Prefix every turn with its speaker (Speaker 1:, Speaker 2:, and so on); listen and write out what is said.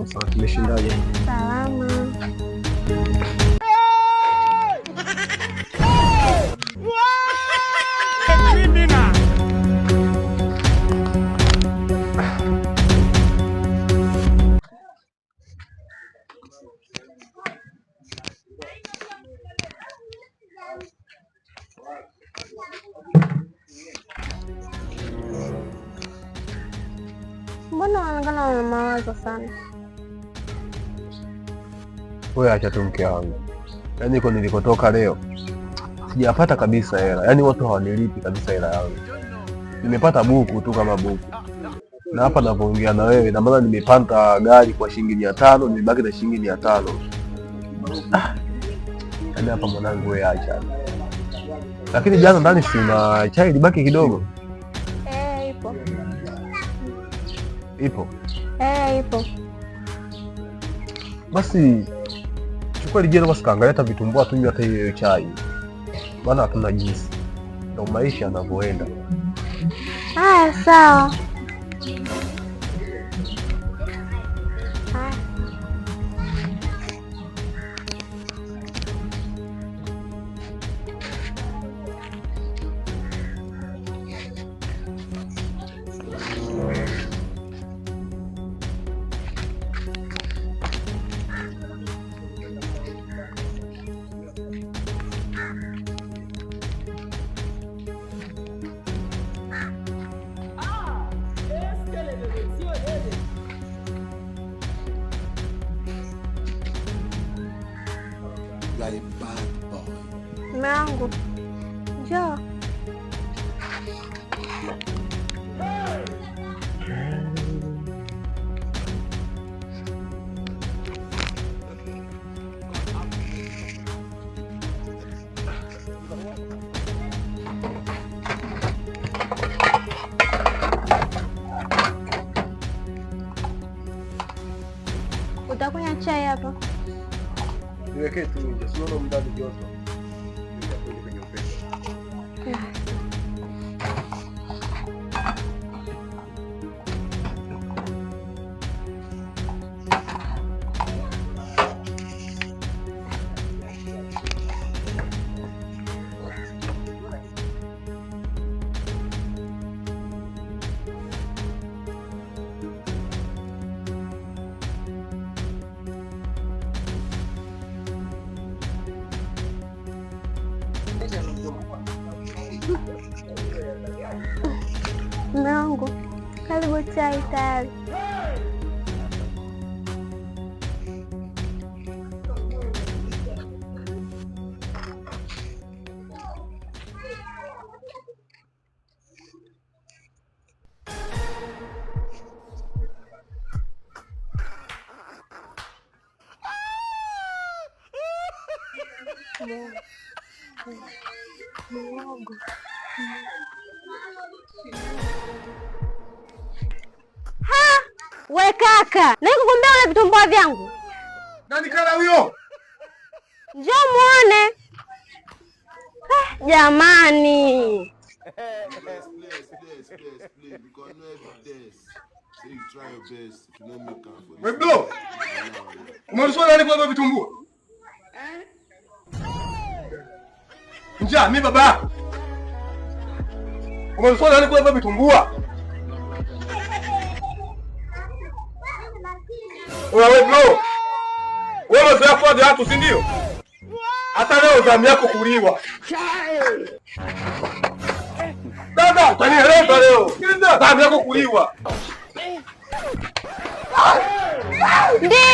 Speaker 1: Mambo.
Speaker 2: Tumeshindaje?
Speaker 1: Salama. Mbona unaonekana una mawazo sana?
Speaker 2: Wewe acha tu mke wangu. Yaani kwa nilikotoka leo sijapata kabisa hela. Yaani watu hawanilipi kabisa hela yangu. Nimepata buku tu kama buku. Na hapa ninapoongea na wewe na maana nimepanda gari kwa shilingi 500, nimebaki na shilingi 500. Yaani hapa mwanangu wewe acha. Lakini jana ndani sina chai libaki kidogo.
Speaker 1: Ipo.
Speaker 2: Ipo?
Speaker 1: Ipo.
Speaker 2: Basi chukua lijelo basi kaangalia vitumbua tu hata hiyo chai. Maana hatuna jinsi. Ndio maisha yanavyoenda.
Speaker 1: Haya sawa. Mangu. Njoo. Utakunywa chai hapa?
Speaker 2: Niwekee tu nje, siona mdani joto.
Speaker 1: Mangu, karibu chai tayari. Mungu. We kaka, nikukumbia ule vitumbua vyangu.
Speaker 2: Nani kala huyo?
Speaker 1: Njoo muone. Jamani.
Speaker 2: We bro. Umeruhusiwa nani kwa vitumbua? Njaa mimi baba. Umeruhusiwa nani kwa vitumbua? Wewe bro. Wewe mzee kwa watu si ndio? Hata leo zamu yako kuliwa. Dada, utanieleza leo. Sikiliza, zamu yako kuliwa.
Speaker 1: Ndio.